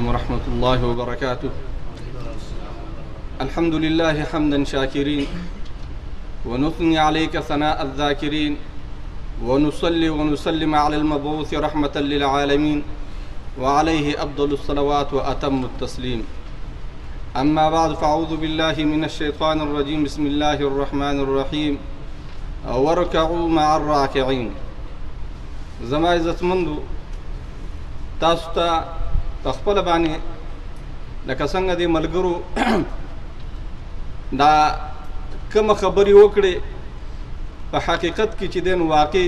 عليكم ورحمة الله وبركاته. الحمد لله حمدا شاكرين ونثني عليك ثناء الذاكرين ونصلي ونسلم على المبعوث رحمة للعالمين وعليه أفضل الصلوات وأتم التسليم. أما بعد فأعوذ بالله من الشيطان الرجيم. بسم الله الرحمن الرحيم. واركعوا مع الراكعين. زما عزتمندو تاسو ته تخپل باندې لکه څنګه د ملګرو دا کوم خبرې وکړې په حقیقت کې چې دین واقع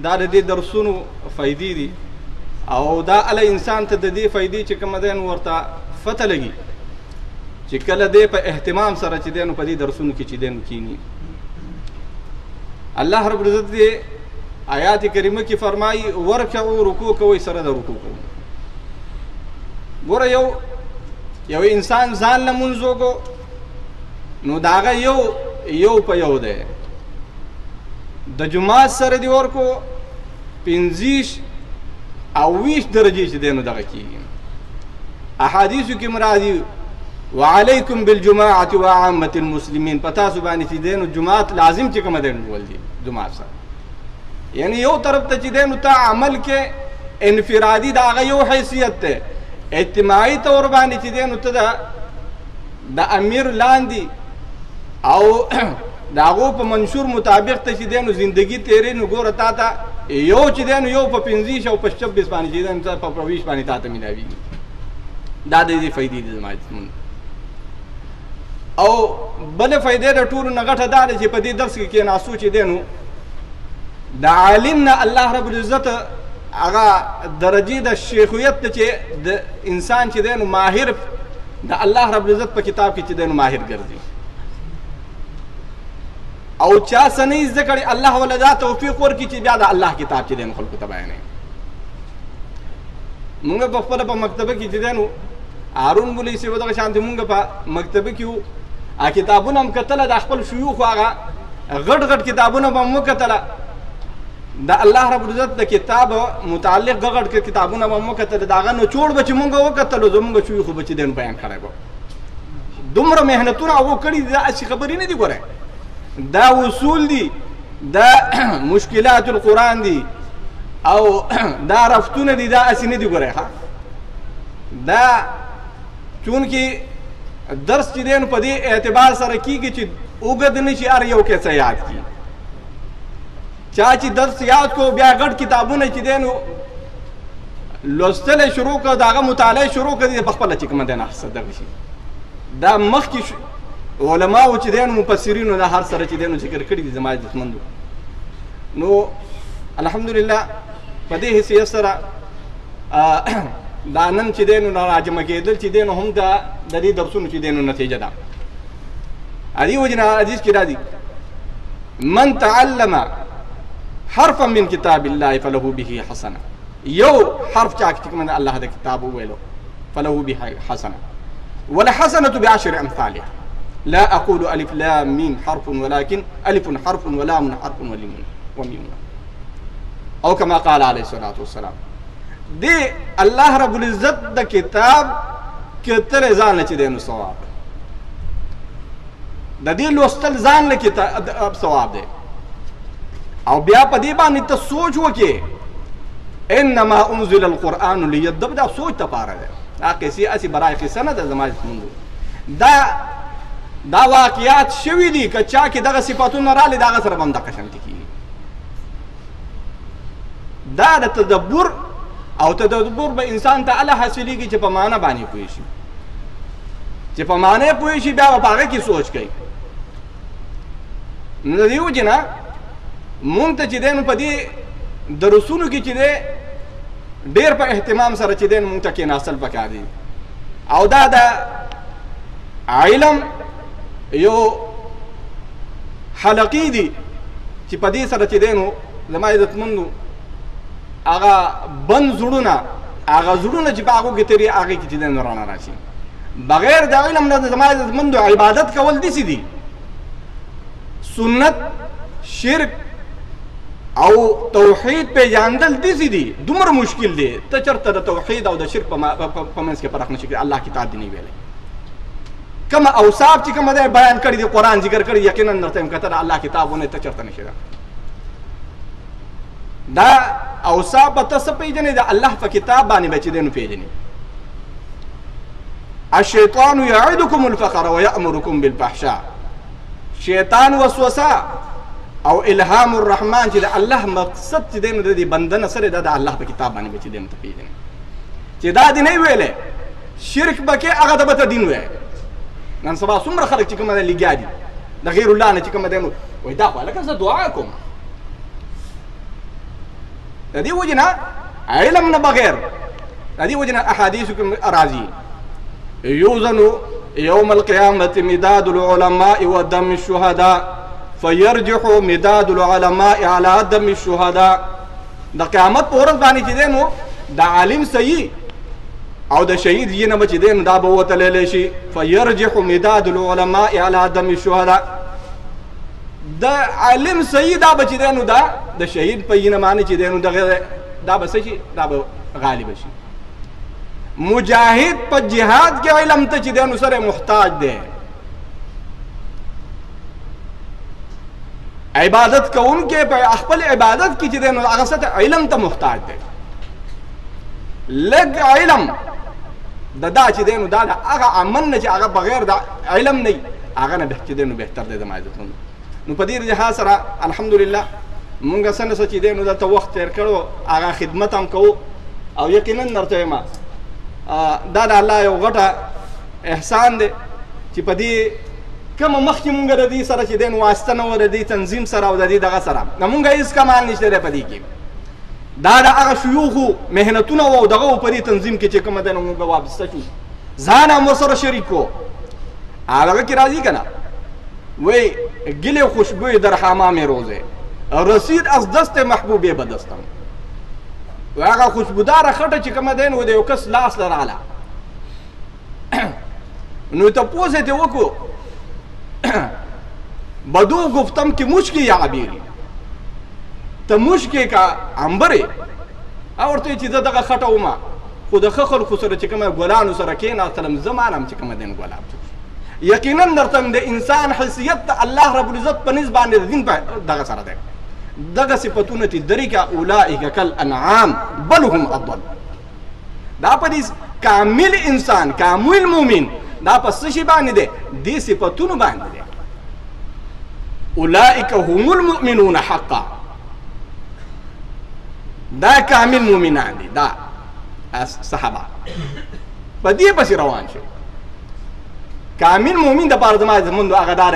دا د دې درسونو فائدې دي او دا ال انسان ته د دې فائدې چې کوم دین ورته فتح لګي چې کله دې په اهتمام سره چې دین په دې درسونو کې چې دین کینی. الله رب العزت دې آیات کریمه کې فرمایي ورکعوا رکوع کوي سره د رکوع کوي. ګوره یو انسان ځان له مونځ وکړو نو د هغه یو په یو دی. د جماعت سره دې ورکو 25 او 20 درجې چې دی نو دغه کېږي. احادیثو کې مرادي وعلیکم بالجماعة وعامة المسلمین، په تاسو باندې چې دی نو جماعت لازم چې کومه دی نو ول دي جماعت سره، یعنی یو طرف ته چې دی نو ته عمل کې انفرادي د هغه یو حیثیت دی، اجتماعي طور باندې چې دی نو ته د امیر لاندې او د هغو په منشور مطابق ته چې دی نو زندګي تیرې نو ګوره تا ته یو چې دی نو یو په 25 او په 26 باندې چې دی نو په 20 باندې تا ته ملاویږي. دا د دې فایدې دي زما او بلې فایدې د ټولو نه غټه دا ده چې په دې درس کې کېناستو چې دی نو د عالم نه الله رب العزت هغه درجې د شیخویت ته چې د انسان چې دی نو ماهر د الله رب العزت په کتاب کې چې دی نو ماهر ګرځي او چا څه نه زده کړي الله ولا دا توفیق ورکړي چې بیا د الله کتاب چې دی نو خلکو ته بیانوي. مونږ په خپله په مکتبه کې چې دی نو هارون مولوي صاحب دغه شانتې مونږ په مکتبه کې وو کتابونه هم کتله د خپل شیوخو هغه غټ غټ کتابونه به مو کتله د الله رب العزت د کتاب متعلق غټ کتابونه به مو کتله د هغه نچوړ به چې مونږ وکتلو زمونږ شیوخو به چې دی نو بیان کړی به دومره محنتونه هغو کړي دي. دا هسې خبرې نه دي ګورئ، دا اصول دي، دا مشکلات القرآن دي او دا رفتونه دي، دا هسې نه دي ګورئ. دا چونکې درس چې دی نو په دې اعتبار سره کېږي چې اوږد نه شي هر یو کې څه یاد کړي. چا چې درس یاد کو بیا غټ کتابونه چې دی نو لوستل شروع کړه د هغه مطالعه شروع کړي په خپله چې کومه دی نحسه دغه شي. دا مخکې علماو چې دی نو مفسرینو دا هر سره چې دی نو ذکر کړي دي زما عزتمندو. نو الحمدلله په دې حیثیت سره دا نن چې دی نو راجمع کېدل چې دی نو هم د دې درسونو چې دی نو نتیجه ده. دې وجې نه حدیث کې راځي من تعلم حرفا من کتاب الله فله به حسنه. یو حرف چا چې کوم الله د کتاب وویلو فله به حسنه والحسنه بعشر امثالها. لا أقول ألف لام ميم حرف ولكن ألف حرف ولام حرف وميم أو كما قال عليه الصلاة والسلام. دي الله رب العزت دا كتاب كتل زان لچ دینو ثواب دا دي لوستل زان لکتاب ثواب دي او بیا په دې باندې ته سوچ وکې انما انزل القرآن ليدب دا سوچ ته پاره ده. دا کیسې اسی برای قصه نه ده زما دا واقعیات شوي دي که چا کې دغه صفاتونه راغلي د هغه سره به هم دغه شانتې کېږي. دا د تدبر او تدبر به انسان ته هله حاصلېږي چې په معنی باندې پوه شي، چې په معنی پوه شي بیا به په هغه کې سوچ کوي. نو د دې وجې نه مونږ ته چې دی نو په دې درسونو کې چې دی ډېر په اهتمام سره چې دی نو مونږ ته کېناستل پکار دي او دا د علم یو حلقې دي چې په دې سره چې دی نو زما عزتمندو هغه بند زړونه هغه زړونه چې په هغو کې تېرې هغې کې چې دی نو رڼا راشي. بغیر د علم نه زما عزتمندو عبادت کول داسې دي سنت شرک او توحید پیژندل دي دي دومره مشکل دی ته چرته د توحید او د شرک په منځ کې فرق نشي کړی الله کتاب دی نه ویلی کوم اوصاف چې کوم دی بیان کړي دي قرآن ذکر کړي یقینا درته یم کته د الله کتابونه ته چرته نشي دا اوصاف به ته څه پیژنې د الله په کتاب باندې به چې دی نو پیژنې الشیطان یعدکم الفقر ویأمرکم بالفحشاء شیطان وسوسه او الهام الرحمن چې د الله مقصد چې دی نو د دې بنده نه سره د الله په کتاب باندې به چې دی نو ته پیژنې چې دا دې نه ویلی شرک به کې هغه ته به ته دین وایي نن سبا څومره خلک چې کومه دی لګیا دي د غیر الله نه چې کومه دی نو وایي دا خو هلکه زه دعا کوم د دې وجې نه علم نه بغیر د دې وجې نه احادیثو کې راځي یوزن یوم القیامة مداد العلماء ودم الشهداء فيرجح مداد العلماء على دم الشهداء د قیامت په ورځ باندې چې دی نو د عالم صحیح او د شهید یې نه به چې دی نو دا به وتللی شي فيرجح مداد العلماء على دم الشهداء د عالم صحیح دا به چې دی نو دا د شهید په یې نه باندې چې دی نو دغه دا به څه شي دا به غالب شي مجاهد په جهاد کې علم ته چې دی نو سره محتاج دی عبادت کوونکې په خپل عبادت کې چې دی نو هغه څه علم ته محتاج دی لږ علم د دا چې دی نو دا د هغه عمل نه چې هغه بغیر د علم نه هغه نه چې دی نو بهتر دی زما عزتمنو نو په دې جهاد سره الحمدلله مونږ څه نه څه چې دی نو دلته وخت تېر کړو هغه خدمت هم کوو او یقینا درته وایم دا د الله یو غټه احسان دی چې په دې کومه مخکې مونږ د دې سره چې دی نو واسطه نه وه د دې تنظیم سره او د دې دغه سره نو مونږ هېڅ کمال نشته دی په دې کې دا د هغه شیوخو محنتونه وو دغه و په دې تنظیم کې چې کومه دی نو مونږ وابسته شو ځان هم ورسره شریک و هغه کې راځي که نه وی گل خوشبوی در حمام روزه رسید از دست محبوبه به دستم و هغه خوشبودار خټه چې کومه دی نو د یو کس لاس ته راغله نو تپوس یې ترې وکړو بدو گفتم که مشکی یا عبیری ته مشکی که عنبرې او ورته چې زه دغه خټه ومه خو د ښه خلکو سره چې کومه ګلانو سره کېناستلم زه مانم چې کومه دی نو ګلاب یقینا درته د انسان حیثیت ته الله رب العزت په نسبت باندې د دین په دغه سره دی دغه صفتونه چې درې که اولئک کالانعام بل هم اضل دا په دې کامل انسان کامل مؤمن دا په څه شي باندې دی دې صفتونو باندې دی اولئک هم المؤمنون حقا دا کامل مؤمنان دي دا صحابه په دې پسې روان شي کامل مؤمن د پاره زما زموږ هغه دار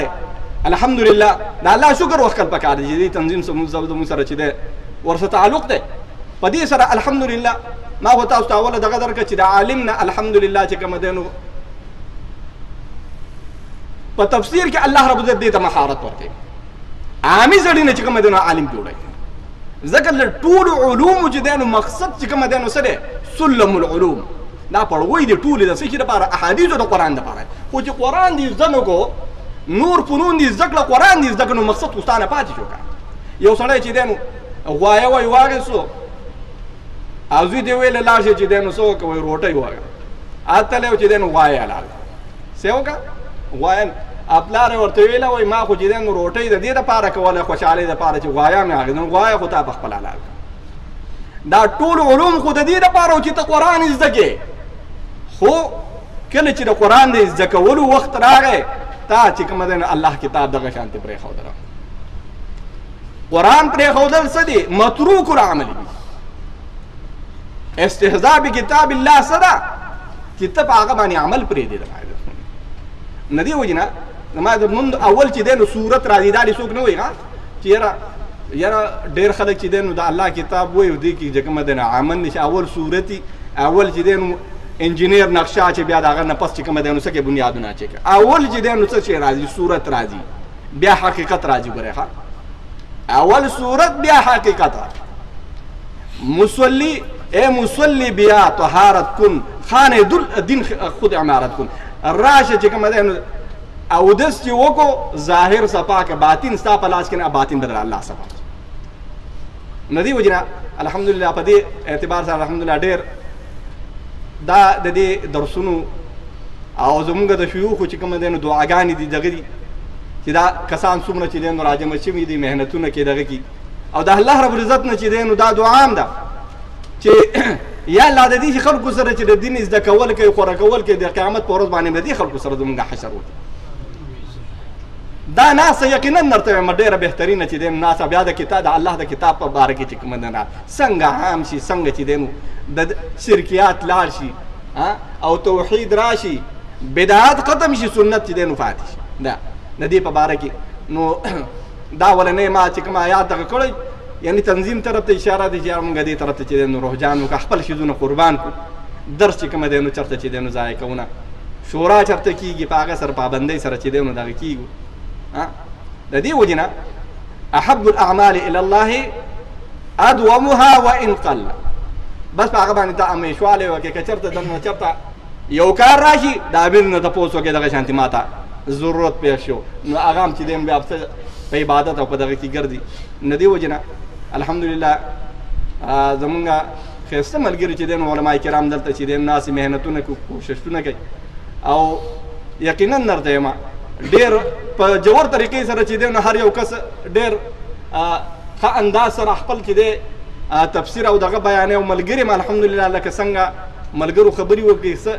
الحمدلله دا الله شکر وکړ پکار دي دې تنظیم سمو سره چې ده ورسره تعلق ده په دې سره الحمدلله ما هو تاسو ته اوله دغه درکه چې د عالم نه الحمدلله چې کوم ده نو په تفسیر کې الله رب عزت دې ته مهارت ورکړي عامي زړی نه چې کوم ده نو عالم جوړي ځکه ټول علوم چې ده نو مقصد چې کوم ده نو سره سلم العلوم دا پړوي دي ټول د څه لپاره احادیث او قرآن لپاره خو چې قرآن دې زنه کو نور فنون دې ذکر قرآن دې ذکر نو مقصد وستانه پاتې شو یو سړی چې دی نو غوایه وای واغېسو او زوی دې ویل لاړ شي چې دی نو څه وکړه روټۍ وواږه اتلی و چې دی نو غوایه لاړ څه وکړه غوایه پلار یې ورته ویله وایي ما خو چې دی نو روټۍ د دې دپاره کوله خوشحالۍ دپاره چې غوایه مې اخېست نو غوایه خو تا په خپله لاړ دا ټول علوم خو د دې دپاره و چې ته قرآن زده کې خو کله چې د قرآن د زده کولو وخت راغی تا چې کومه دی نو الله کتاب دغه شانتې پرېښودله قرآن پرېښودل څه دي متروک العمل دي استهزاء بکتاب الله څه ده چې ته په هغه باندې عمل پرېږدې د دې وجې نه زما زموږ اول چې دی نو صورت راځي دا دې څوک نه وایي چې یاره ډېر خلک چې دی نو د الله کتاب وایي دې کې چې کومه دی نو عمل نشي اول صورتي اول چې دی نو انجینیر نقشه چې بیا د هغه نه پس چې کومه دی نو څه کې بنیادونه اچوي اول چې دی نو څه شی راځي صورت راځي بیا حقیقت راځي ګورئ ښه اول صورت بیا حقیقت مصلی اے مصلی بیا طهارت کن خانه دین خود عمارت کن راشه چې کومه دی نو اودس چې وکړو ظاهر صفا که باطن ستا په لاس کې نه باطن بدل الله صفا نو دې وجې نه الحمدلله په دې اعتبار سره الحمدلله ډېر دا د دې درسونو او زمونږ د شيوخو چې کوم دی نو دعاګانې دي دغه دي چې دا کسان څومره چې دی نو راجمع شوي دي محنتونه کې دغه کې او د الله رب العزت نه چې دی نو دا دعا هم ده چې یا الله د دې خلکو سره چې د دین زده کول کوي خوره کول کوي د قیامت په ورځ باندې د دې خلکو سره زمونږ حشر وکړي دا ناسه یقینا درته وایم ډېره بهترینه چې دی ناسه بیا د کتاب د الله د کتاب په باره کې چې کومه ده نه څنګه عام شي څنګه چې دی نو د شرکیات لاړ شي او توحید راشي بدعات ختم شي سنت چې دی نو پاتې شي دا د دې په باره کې نو دا ولنې ما چې کوم آیات دغه کړی یعنی تنظیم طرف ته اشاره دی چې موږ دې طرف ته چې دی نو روحجان وکړو خپل شیزونه قربان کړو درس چې کوم دی نو چېرته چې دی نو ضایع کوونه شورا چېرته کېږي په هغه سره پابندۍ سره چې دی نو دغه کېږو د دې وجې نه احب الاعمال الى الله ادومها وان قل بس په هغه باندې ته همیشوالی وکړې که چېرته دننه چېرته یو کار راشي د امیر نه تپوس وکړې دغه شانتې ما ته ضرورت پیښ شو نو هغه هم چې دی بیا په عبادت او په دغه کې ګرځي نو دې وجې نه الحمدلله زمونږ ښایسته ملګري چې دی نو علما کرام دلته چې دی ناسې محنتونه کوي کوششونه کوي او یقینا درته یم ډېر په جوړ طریقې سره چې دی نو هر یو کس ډېر ښه انداز سره خپل چې دی تفسیر او دغه بیانې او ملګري م الحمدلله لکه څنګه ملګرو خبرې وکړي څه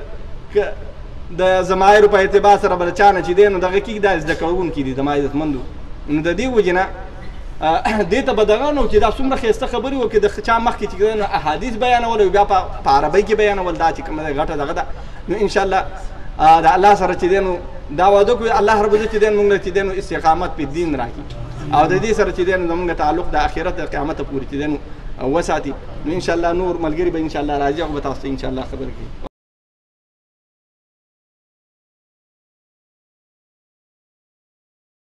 د ضمایرو په اعتبار سره به د چا نه چې دی نو دغه کې دا زده کوونکي دي زما عزتمندو نو د دې وجې نه دې ته به دغه نو چې دا څومره ښایسته خبرې وکړي د چا مخکې چې نو احادیث بیانول او بیا په عربۍ کې بیانول دا چې کومه ګټه دغه ده نو انشاءالله د الله سره چې دی نو دا واده کوي الله رب عزت چې دی موږ چې دی نو استقامت په دین راکړي او د دې سره چې دی نو زموږ تعلق د آخرت د قیامت پورې چې دی نو وساتي نو انشاءالله نور ملګري به انشاءالله راځي او به تاسو ته انشاءالله خبر کړي